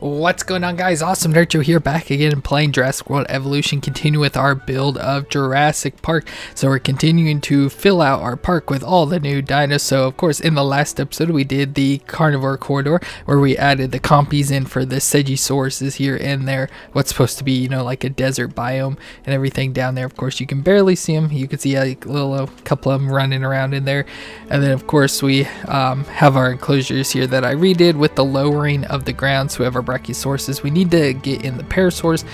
What's going on, guys? FallenRedZeo here, back again playing Jurassic World Evolution, continue with our build of Jurassic Park. So we're continuing to fill out our park with all the new dinos. So of course in the last episode we did the carnivore corridor where we added the compies in for the Seggisaurus here and there, what's supposed to be, you know, like a desert biome and everything down there. Of course you can barely see them, you can see a couple of them running around in there. And then of course we have our enclosures here that I redid with the lowering of the ground. So we have our Brachiosaurus. We need to get in the Parasaurs,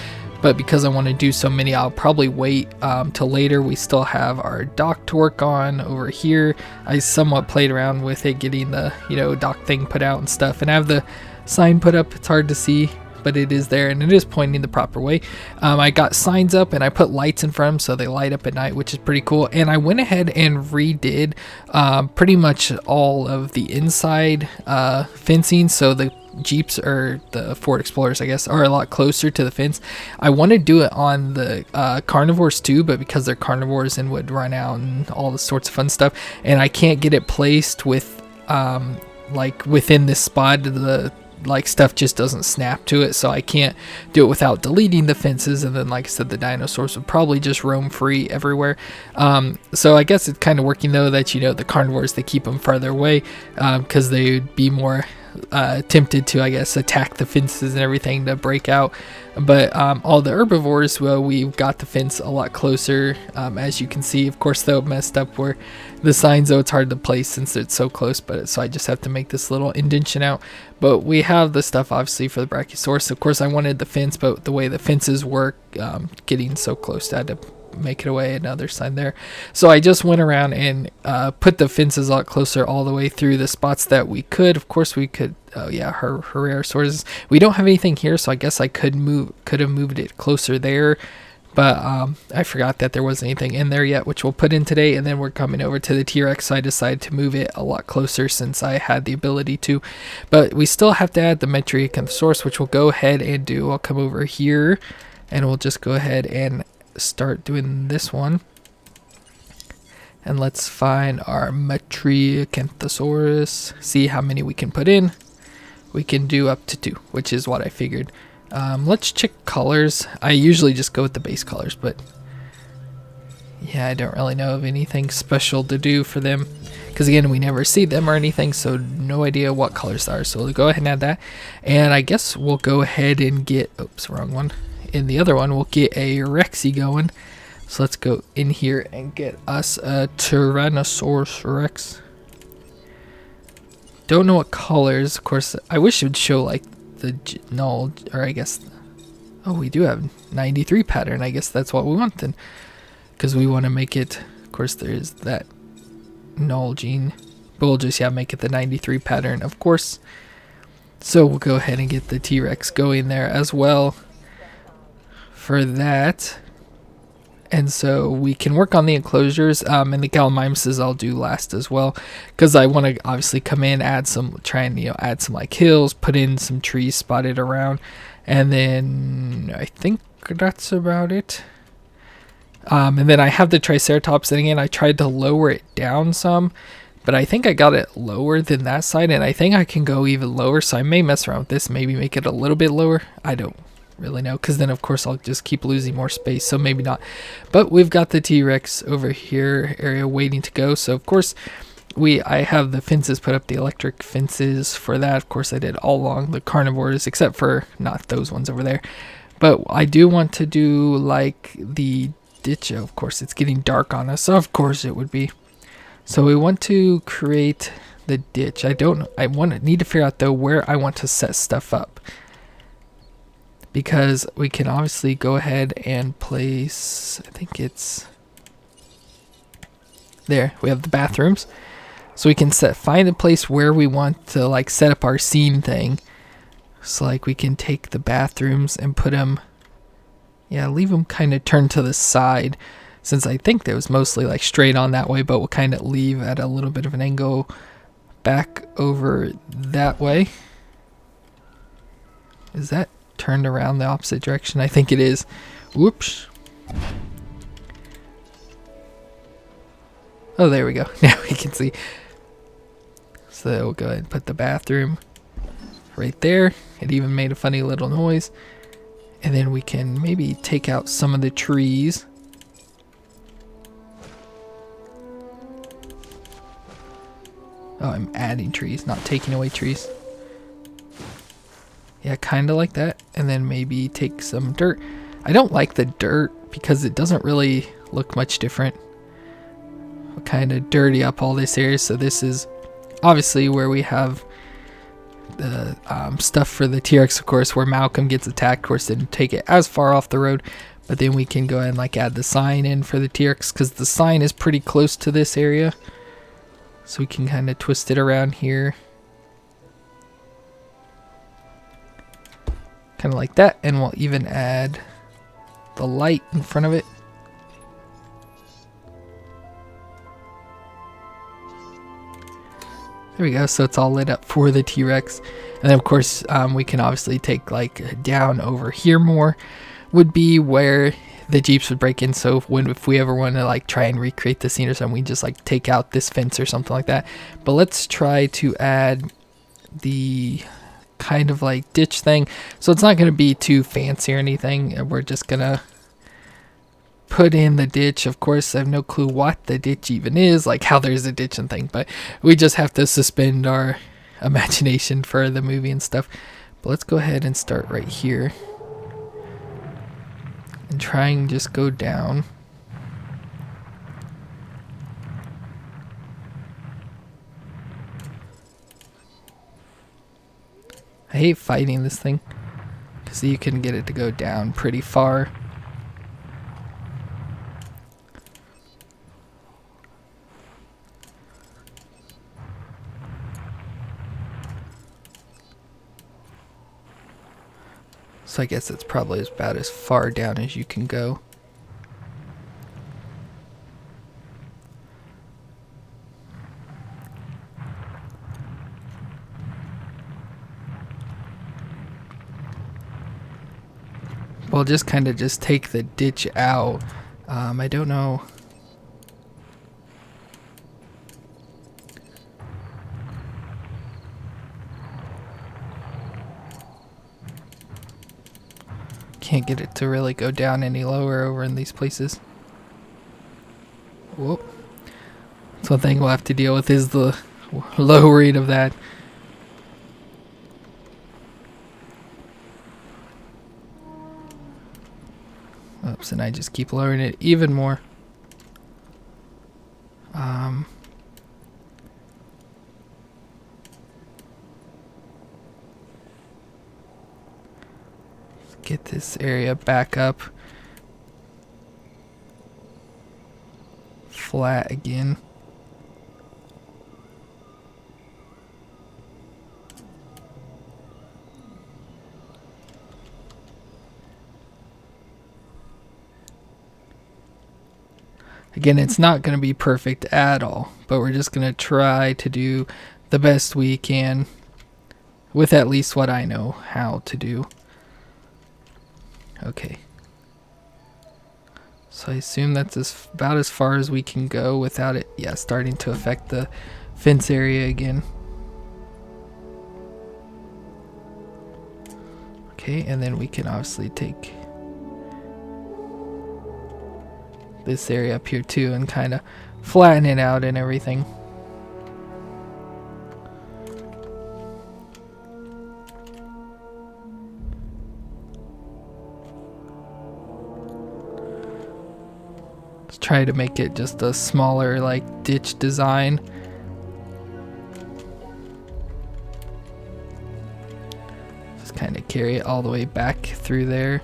but because I want to do so many, I'll probably wait till later. We still have our dock to work on over here. I somewhat played around with it, getting the dock thing put out and stuff, and I have the sign put up. It's hard to see, but it is there and it is pointing the proper way. I got signs up and I put lights in front of them so they light up at night, which is pretty cool. And I went ahead and redid pretty much all of the inside fencing, so the Jeeps, or the Ford Explorers I guess, are a lot closer to the fence. I want to do it on the carnivores too, but because they're carnivores and would run out and all the sorts of fun stuff, and I can't get it placed with like within this spot, the stuff just doesn't snap to it, so I can't do it without deleting the fences. And then, like I said, the dinosaurs would probably just roam free everywhere. So I guess it's kind of working though that the carnivores, they keep them farther away because they would be more tempted to, I guess, attack the fences and everything to break out. But all the herbivores, well, we've got the fence a lot closer, as you can see. Of course, though, messed up where the signs, though, it's hard to place since it's so close, but so I just have to make this little indentation out. But we have the stuff obviously for the Brachiosaurus. Of course I wanted the fence, but the way the fences work, getting so close, I had to make it away another sign there. So I just went around and put the fences a lot closer all the way through the spots that we could. Of course we could, oh yeah, her Herrerasaurus. We don't have anything here, so I guess I could have moved it closer there, but I forgot that there wasn't anything in there yet, which we'll put in today. And then we're coming over to the T-Rex, so I decided to move it a lot closer since I had the ability to. But we still have to add the Metriacanthosaurus, which we'll go ahead and do. I'll come over here and we'll just go ahead and start doing this one. And let's find our Metriacanthosaurus, see how many we can put in. We can do up to 2, which is what I figured. Let's check colors. I usually just go with the base colors, but yeah, I don't really know of anything special to do for them because, again, we never see them or anything, so no idea what colors they are. So we'll go ahead and add that, and I guess we'll go ahead and get, oops, wrong one. In the other one we'll get a Rexy going. So let's go in here and get us a Tyrannosaurus Rex. Don't know what colors. Of course, I wish it would show like the null, or I guess, oh, we do have 93 pattern. I guess that's what we want then, because we want to make it, of course there's that null gene, but we'll just make it the 93 pattern, of course. So we'll go ahead and get the T-Rex going there as well for that. And so we can work on the enclosures, and the Gallimimuses I'll do last as well, because I want to obviously come in, add some, try and add some like hills, put in some trees spotted around, and then I think that's about it. And then I have the Triceratops, and again I tried to lower it down some, but I think I got it lower than that side, and I think I can go even lower, so I may mess around with this, maybe make it a little bit lower. I don't really know, because then of course I'll just keep losing more space, so maybe not. But we've got the T-Rex over here area waiting to go. So of course I have the fences put up, the electric fences for that. Of course I did all along the carnivores, except for not those ones over there. But I do want to do like the ditch. Of course it's getting dark on us, so of course it would be. So we want to create the ditch. I need to figure out though where I want to set stuff up, because we can obviously go ahead and place, I think it's there, we have the bathrooms, so we can find a place where we want to like set up our scene thing. So like we can take the bathrooms and put them, leave them kind of turned to the side, since I think that was mostly like straight on that way, but we'll kind of leave at a little bit of an angle back over that way. Is that turned around the opposite direction? I think it is. Whoops. Oh, there we go. Now we can see. So we'll go ahead and put the bathroom right there. It even made a funny little noise. And then we can maybe take out some of the trees. Oh, I'm adding trees, not taking away trees. Yeah, kind of like that. And then maybe take some dirt. I don't like the dirt because it doesn't really look much different. We'll kind of dirty up all this area. So this is obviously where we have the stuff for the T-Rex, of course, where Malcolm gets attacked. Of course, didn't take it as far off the road. But then we can go ahead and like add the sign in for the T-Rex because the sign is pretty close to this area. So we can kind of twist it around here. Kind of like that. And we'll even add the light in front of it. There we go. So it's all lit up for the T-Rex. And then of course we can obviously take like down over here more would be where the Jeeps would break in. So if we ever want to like try and recreate the scene or something, we just like take out this fence or something like that. But let's try to add the kind of like ditch thing. So it's not going to be too fancy or anything. We're just going to put in the ditch. Of course, I have no clue what the ditch even is, like how there's a ditch and thing, but we just have to suspend our imagination for the movie and stuff. But let's go ahead and start right here and try and just go down. I hate fighting this thing because you can get it to go down pretty far. So I guess it's probably about as far down as you can go. We'll just kind of just take the ditch out. I don't know. Can't get it to really go down any lower over in these places. Whoop. That's one thing we'll have to deal with is the lowering of that. Oops, and I just keep lowering it even more. Let's get this area back up. Flat again. Again, it's not going to be perfect at all, but we're just going to try to do the best we can with at least what I know how to do. Okay. So I assume that's about as far as we can go without it, yeah, starting to affect the fence area again. Okay, and then we can obviously take this area up here too and kind of flatten it out and everything. Let's try to make it just a smaller like ditch design. Just kind of carry it all the way back through there.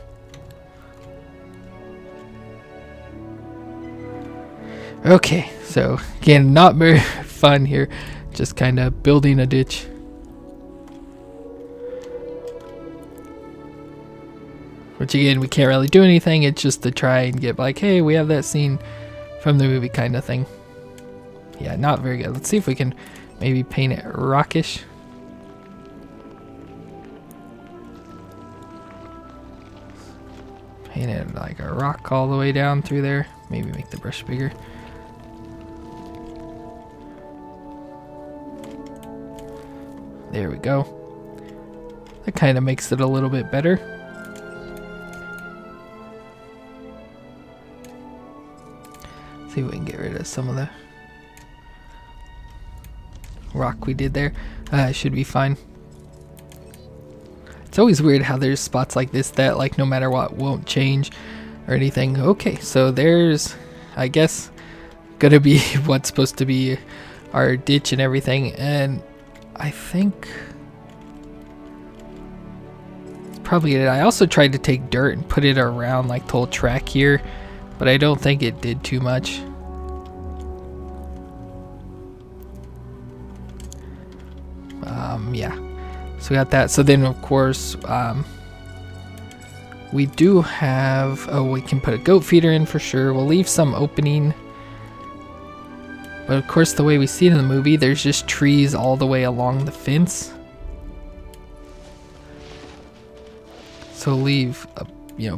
Okay, so again, not very fun here, just kind of building a ditch. Which again, we can't really do anything, it's just to try and get like, hey, we have that scene from the movie kind of thing. Yeah, not very good. Let's see if we can maybe paint it rockish. Paint it like a rock all the way down through there. Maybe make the brush bigger. There we go. That kind of makes it a little bit better. See if we can get rid of some of the rock we did there. Should be fine. It's always weird how there's spots like this that like no matter what won't change or anything. Okay, so there's, I guess, gonna be what's supposed to be our ditch and everything, and I think it's probably it. I also tried to take dirt and put it around like the whole track here, but I don't think it did too much. Yeah, so we got that. So then of course we do have, oh, we can put a goat feeder in for sure. We'll leave some opening, but of course the way we see it in the movie, there's just trees all the way along the fence. So leave a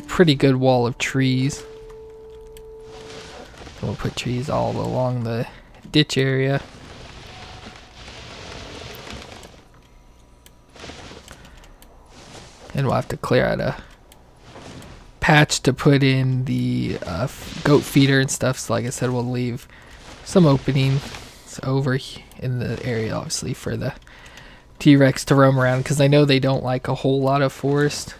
pretty good wall of trees. We'll put trees all along the ditch area. And we'll have to clear out a patch to put in the goat feeder and stuff. So like I said, we'll leave some openings over in the area, obviously, for the T-Rex to roam around, because I know they don't like a whole lot of forest.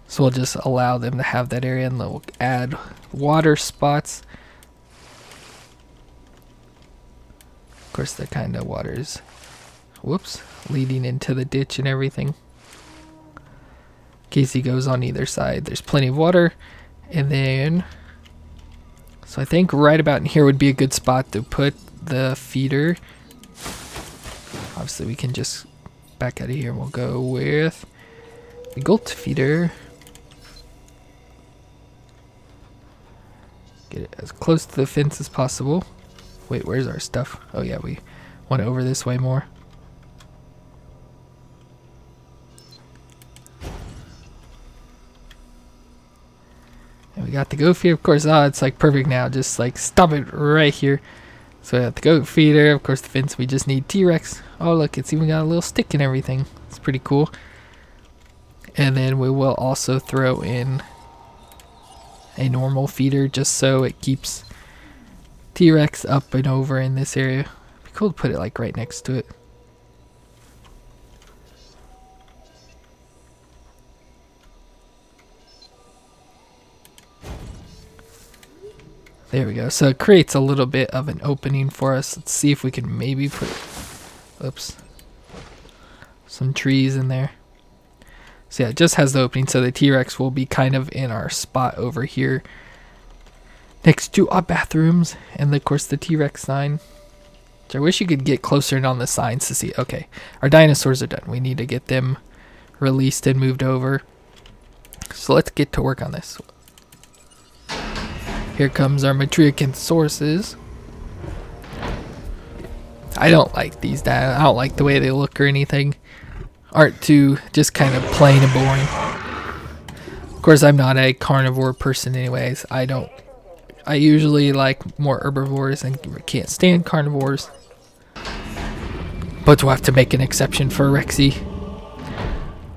So we'll just allow them to have that area, and we'll add water spots. Of course, the kind of water's, whoops, leading into the ditch and everything. Casey goes on either side. There's plenty of water. And then, so I think right about in here would be a good spot to put the feeder. Obviously we can just back out of here and we'll go with the goat feeder. Get it as close to the fence as possible. Wait, where's our stuff? Oh yeah, we went over this way more. And we got the goat feeder, of course. It's like perfect now. Just like stop it right here. So we got the goat feeder, of course the fence. We just need T-Rex. Oh look, it's even got a little stick and everything. It's pretty cool. And then we will also throw in a normal feeder just so it keeps T-Rex up and over in this area. It'd be cool to put it like right next to it. There we go. So it creates a little bit of an opening for us. Let's see if we can maybe put, oops, some trees in there. So yeah, it just has the opening, so the T-Rex will be kind of in our spot over here next to our bathrooms, and of course the T-Rex sign, which I wish you could get closer in on the signs to see. Okay, our dinosaurs are done. We need to get them released and moved over. So let's get to work on this. Here comes our Matriarchosauruses. I don't like these dinos. I don't like the way they look or anything. Art 2, just kind of plain and boring. Of course, I'm not a carnivore person anyways. I usually like more herbivores and can't stand carnivores. But we'll have to make an exception for Rexy.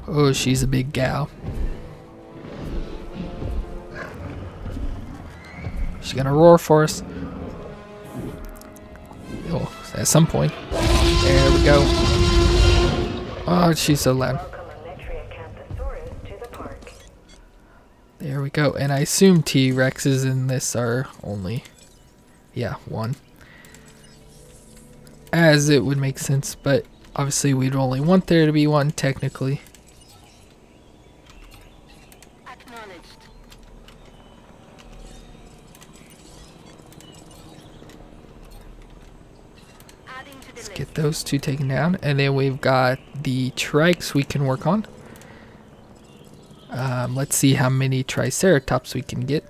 Oh, she's a big gal. She's gonna roar for us. Oh, at some point. There we go. Oh, she's so loud. There we go. And I assume T-Rexes in this are only, yeah, one. As it would make sense, but obviously we'd only want there to be one technically. Let's get those two taken down, and then we've got the trikes we can work on. Let's see how many Triceratops we can get.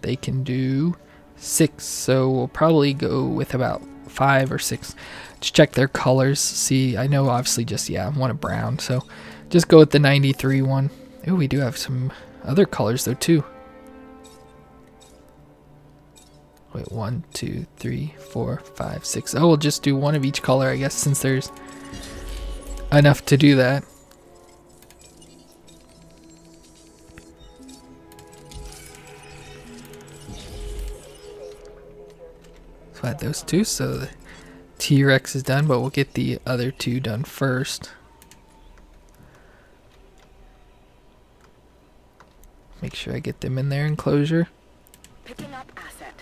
They can do 6, so we'll probably go with about 5 or 6. Just check their colors. See, I know obviously just, yeah, I want a brown, so just go with the 93 one. Oh, we do have some other colors though too. Wait, 1, 2, 3, 4, 5, 6. Oh, we'll just do one of each color, I guess, since there's enough to do that. add those two, so the T-Rex is done, but we'll get the other two done first. Make sure I get them in their enclosure. Picking up asset.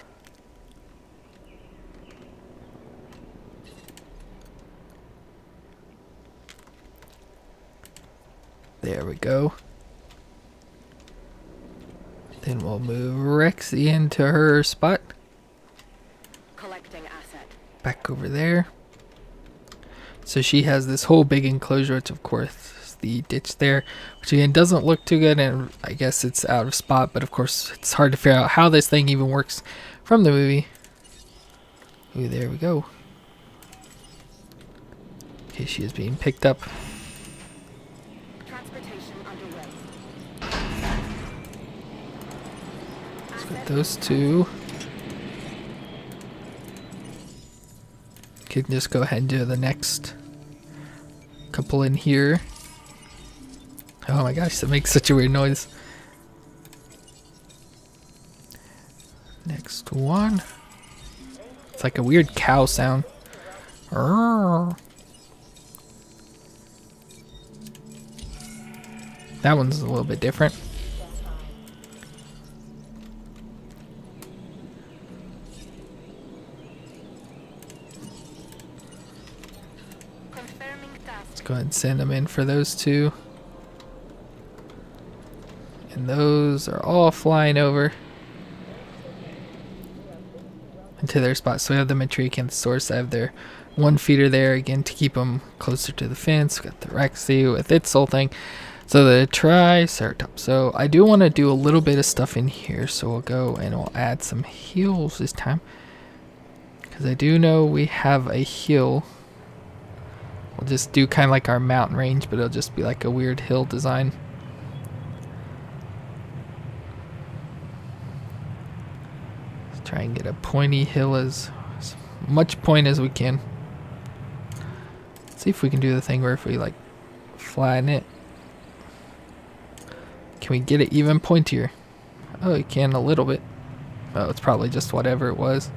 There we go. Then we'll move Rexy into her spot. Collecting asset. Back over there. So she has this whole big enclosure, which of course is the ditch there, which again doesn't look too good, and I guess it's out of spot, but of course it's hard to figure out how this thing even works from the movie. Ooh, there we go. Okay, she is being picked up. Transportation underway. Let's get those two. Can just go ahead and do the next couple in here. Oh my gosh, that makes such a weird noise. Next one. It's like a weird cow sound. That one's a little bit different. Let's go ahead and send them in for those two. And those are all flying over into their spot. So we have the Matric and the Source. I have their one feeder there again to keep them closer to the fence. We got the Rexy with its whole thing. So the Triceratops. So I do want to do a little bit of stuff in here. So we'll go and we'll add some hills this time, because I do know we have a hill. We'll just do kind of like our mountain range, but it'll just be like a weird hill design. Let's try and get a pointy hill, as much point as we can. Let's see if we can do the thing where if we like flatten it, can we get it even pointier? Oh, you can a little bit. Oh, it's probably just whatever it was.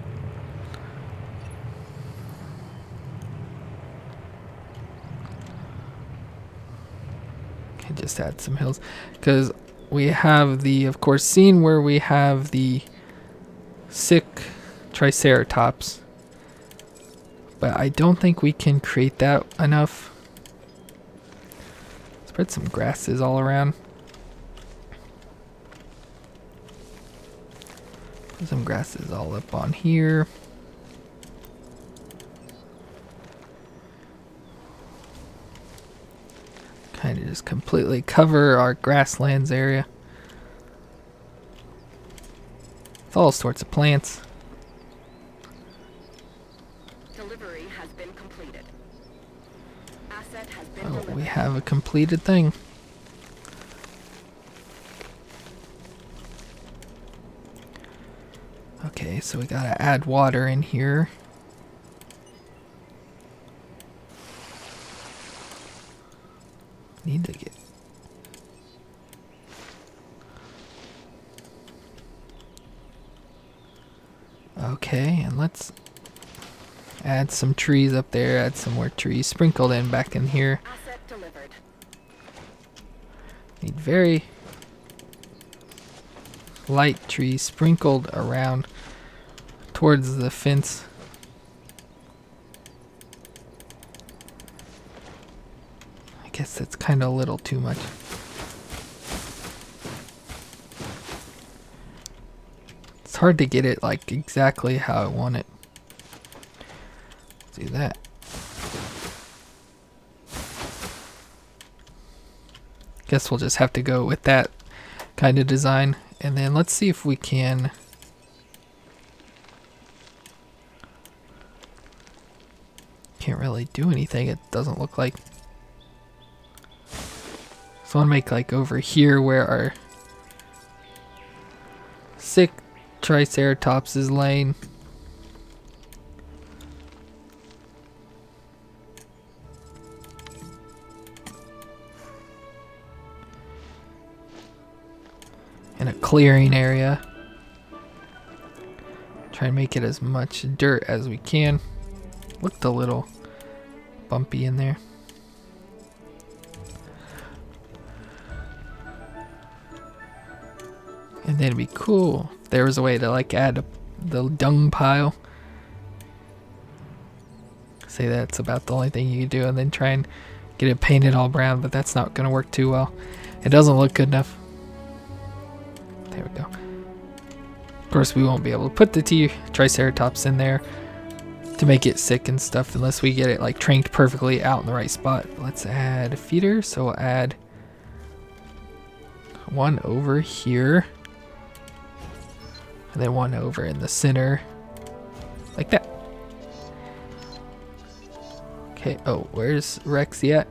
Just add some hills, because we have the, of course, scene where we have the sick Triceratops, but I don't think we can create that enough. Spread some grasses all around. Put some grasses all up on here. Kind of just completely cover our grasslands area with all sorts of plants. Delivery has been completed. Asset has been Oh, delivered. we have a completed thing. Okay, so we gotta add water in here. Need to get... Okay, and let's add some trees up there, add some more trees sprinkled in back in here. Asset delivered. Need very light trees sprinkled around towards the fence. I guess that's kind of a little too much. It's hard to get it like exactly how I want it. Let's do that. Guess we'll just have to go with that kind of design. And then let's see if we can can't really do anything, it doesn't look like. So I want to make like over here where our sick Triceratops is laying. In a clearing area. Try and make it as much dirt as we can. Looked a little bumpy in there. And then it'd be cool if there was a way to like add the dung pile. Say that's about the only thing you could do, and then try and get it painted all brown, but that's not going to work too well. It doesn't look good enough. There we go. Of course, we won't be able to put the Triceratops in there to make it sick and stuff unless we get it like trained perfectly out in the right spot. Let's add a feeder, so we'll add one over here. And then one over in the center, like that. Okay, oh, where's Rexy at?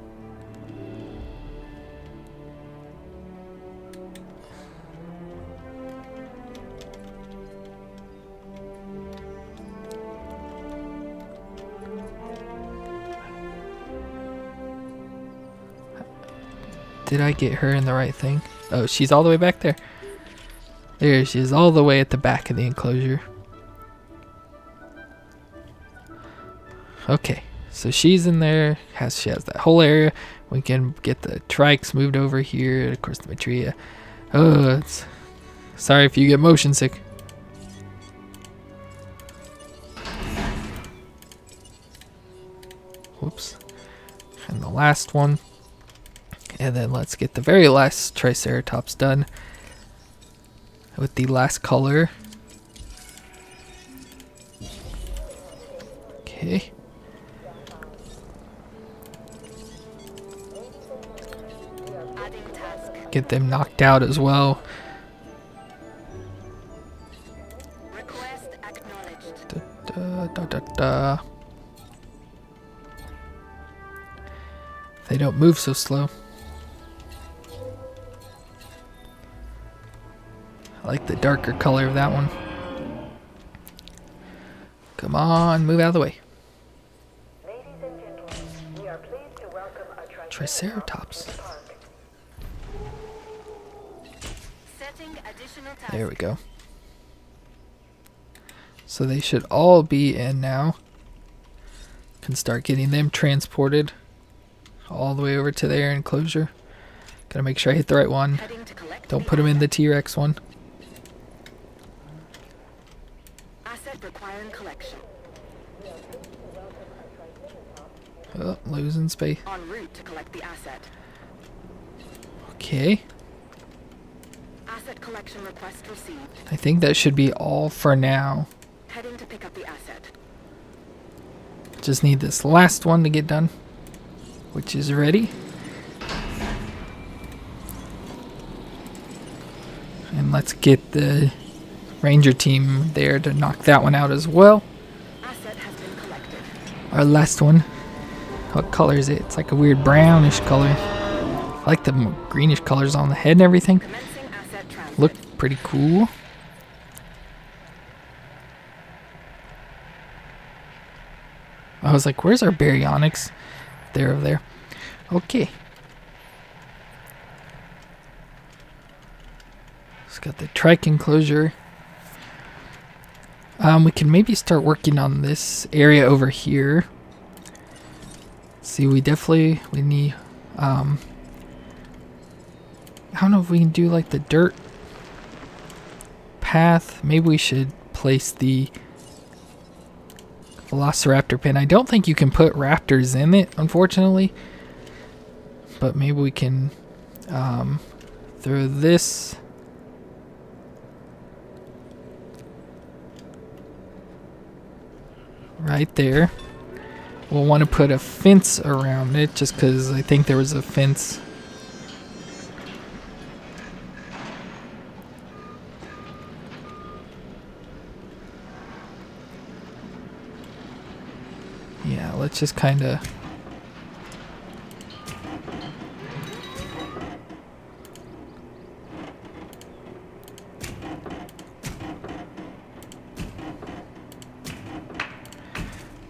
Did I get her in the right thing? Oh, she's all the way back there. There she is, all the way at the back of the enclosure. Okay, so she's in there. She has that whole area. We can get the trikes moved over here. And of course, the Matria. Oh, sorry if you get motion sick. Whoops. And the last one. And then let's get the very last Triceratops done with the last color. Okay. Get them knocked out as well. Request acknowledged. They don't move so slow. I like the darker color of that one. Come on, move out of the way. Ladies and gentlemen, we are pleased to welcome a Triceratops. Setting additional task. There we go. So they should all be in now. Can start getting them transported all the way over to their enclosure. Gotta make sure I hit the right one. Heading to collect Don't put them in the T-Rex one. asset requiring collection. Oh, losing space. En route to collect the asset. Okay. Asset collection request received. I think that should be all for now. Heading to pick up the asset. Just need this last one to get done, which is ready. And let's get the Ranger team there to knock that one out as well. Asset has been collected. Our last one. What color is it? It's like a weird brownish color. I like the greenish colors on the head and everything. Commencing asset transit. Look pretty cool. I was like, where's our baryonyx? There, over there. Okay. It's got the trike enclosure. We can maybe start working on this area over here. See, we need, I don't know if we can do like the dirt path. Maybe we should place the Velociraptor pin. I don't think you can put raptors in it, unfortunately. But maybe we can throw this right there. We'll want to put a fence around it just because I think there was a fence. Yeah, let's just kind of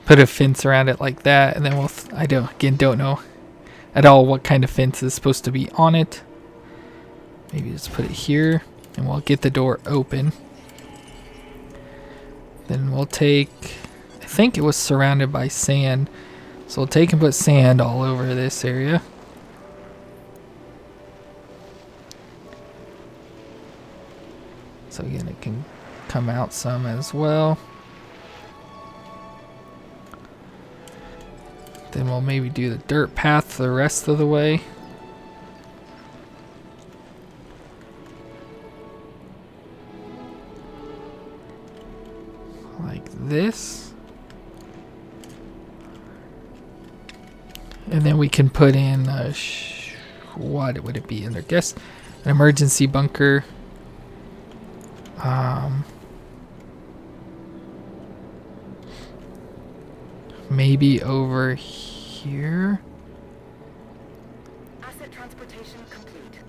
put a fence around it like that, and then I don't know at all what kind of fence is supposed to be on it. Maybe just put it here, and we'll get the door open. Then we'll take, I think it was surrounded by sand. So we'll take and put sand all over this area. So again, it can come out some as well. Then we'll maybe do the dirt path the rest of the way. Like this. And then we can put in a what would it be in there? Guess an emergency bunker. Maybe over here. Asset transportation complete.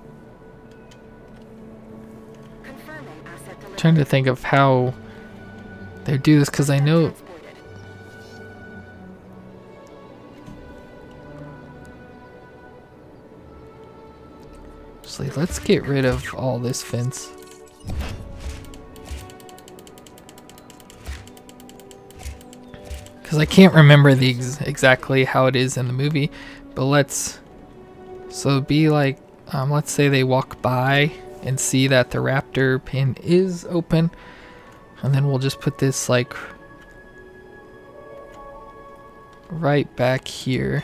Confirming asset delivery. Trying to think of how they do this because I know. Transported. Actually, let's get rid of all this fence. Because I can't remember the exactly how it is in the movie, but so it'd be like, let's say they walk by and see that the raptor pin is open, and then we'll just put this like right back here.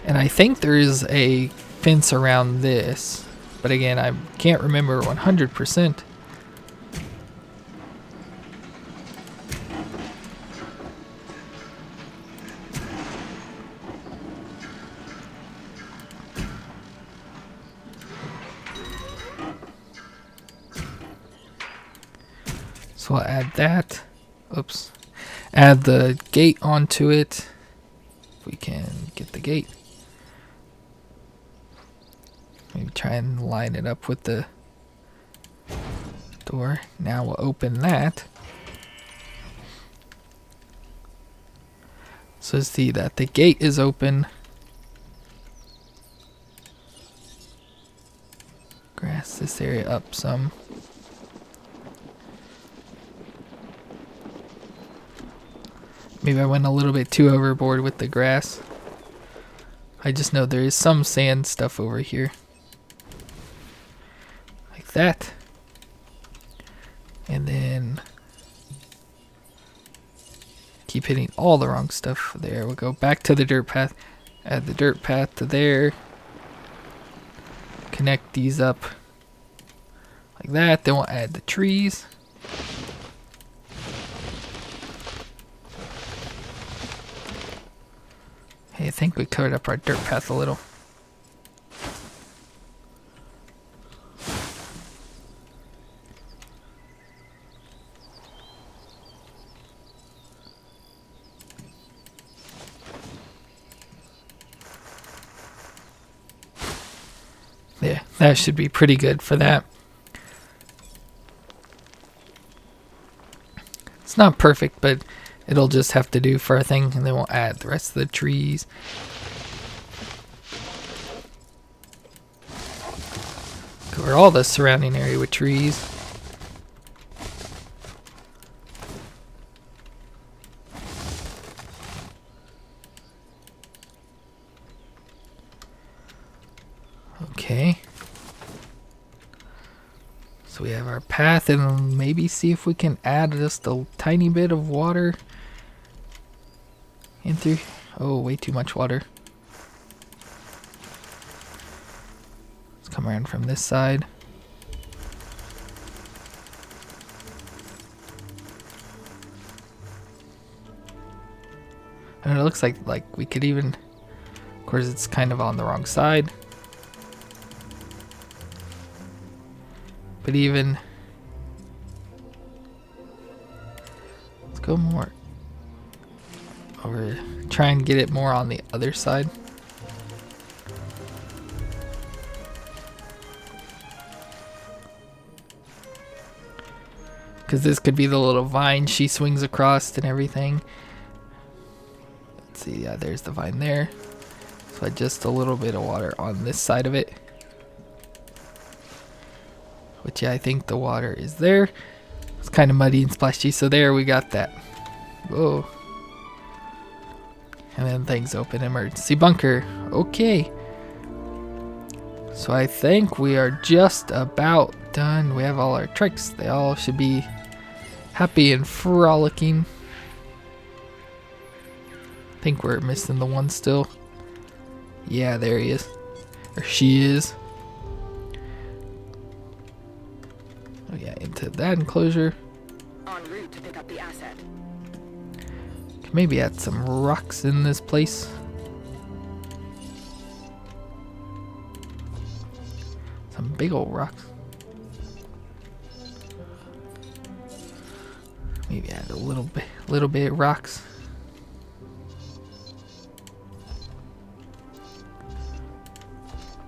And I think there is a fence around this, but again, I can't remember 100%. So I'll add that. Oops. Add the gate onto it. If we can get the gate. Maybe try and line it up with the door. Now we'll open that. So see that the gate is open. Grass this area up some. Maybe I went a little bit too overboard with the grass. I just know there is some sand stuff over here. Like that. And then keep hitting all the wrong stuff. There, we'll go back to the dirt path. Add the dirt path to there. Connect these up like that. Then we'll add the trees. Hey, I think we covered up our dirt path a little. Yeah, that should be pretty good for that. It's not perfect, but it'll just have to do for a thing, and then we'll add the rest of the trees. Cover all the surrounding area with trees. Okay. So we have our path, and maybe see if we can add just a tiny bit of water in through. Oh, way too much water. Let's come around from this side. And it looks like we could even, of course it's kind of on the wrong side. But even, let's go more over, try and get it more on the other side. Because this could be the little vine she swings across and everything. Let's see, yeah, there's the vine there. So just a little bit of water on this side of it. Which, yeah, I think the water is there. It's kind of muddy and splashy. So there we got that. Whoa. And then things open. Emergency bunker. Okay. So I think we are just about done. We have all our tricks. They all should be happy and frolicking. I think we're missing the one still. Yeah, there he is. Or she is. Oh yeah, into that enclosure. En route to pick up the asset. Can maybe add some rocks in this place. Some big old rocks. Maybe add a little bit of rocks.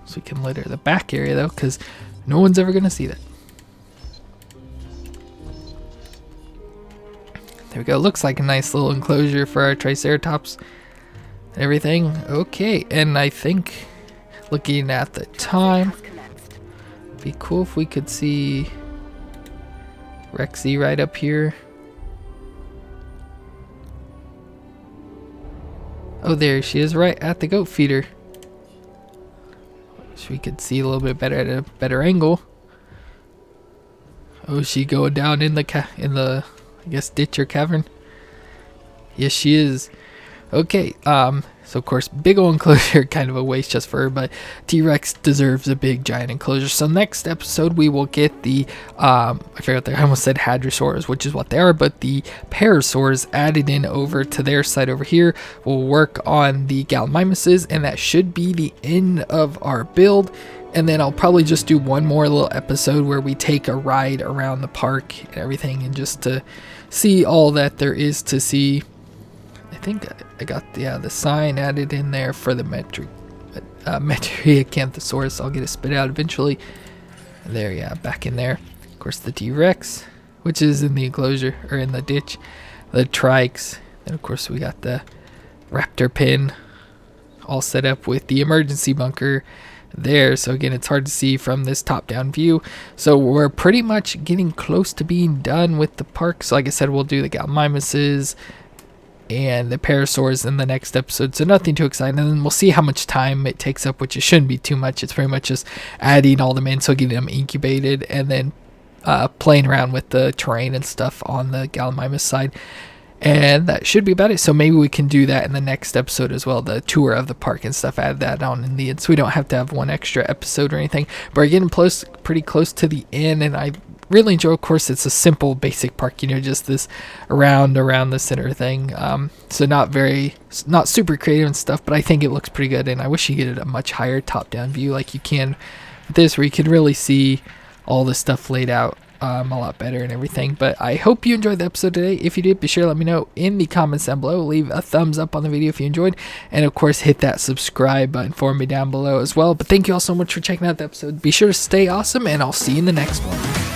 So we can litter the back area though, because no one's ever gonna see that. There we go. Looks like a nice little enclosure for our Triceratops. Everything okay, and I think looking at the time, it'd be cool if we could see Rexy right up here. Oh, there she is, right at the goat feeder. Wish we could see a little bit better at a better angle. Oh, is she going down in the I guess ditch or cavern? Yes, she is. Okay, so of course, big old enclosure, kind of a waste just for her, but T-Rex deserves a big giant enclosure. So next episode, we will get the, I forgot there, I almost said hadrosaurs, which is what they are, but the parasaurs added in over to their side over here. We'll work on the Gallimimuses, and that should be the end of our build. And then I'll probably just do one more little episode where we take a ride around the park and everything, and just to see all that there is to see. I think I got the sign added in there for the Metriacanthosaurus. I'll get it spit out eventually. There, yeah, back in there. Of course, the T-Rex, which is in the enclosure, or in the ditch. The Trikes. And of course, we got the Raptor pin all set up with the emergency bunker there. So again, it's hard to see from this top-down view. So we're pretty much getting close to being done with the park. So like I said, we'll do the Gallimimuses and the parasaurs in the next episode, so nothing too exciting. And then we'll see how much time it takes up, which it shouldn't be too much. It's pretty much just adding all them in, so getting them incubated, and then playing around with the terrain and stuff on the Gallimimus side. And that should be about it. So maybe we can do that in the next episode as well, the tour of the park and stuff, add that on in the end, so we don't have to have one extra episode or anything. But we're getting pretty close to the end, and I really enjoy. Of course, it's a simple basic park, you know, just this around the center thing. So not super creative and stuff, but I think it looks pretty good, and I wish you get a much higher top-down view like you can with this, where you can really see all the stuff laid out a lot better and everything. But I hope you enjoyed the episode today. If you did, be sure to let me know in the comments down below. Leave a thumbs up on the video if you enjoyed, and of course hit that subscribe button for me down below as well. But thank you all so much for checking out the episode. Be sure to stay awesome, and I'll see you in the next one.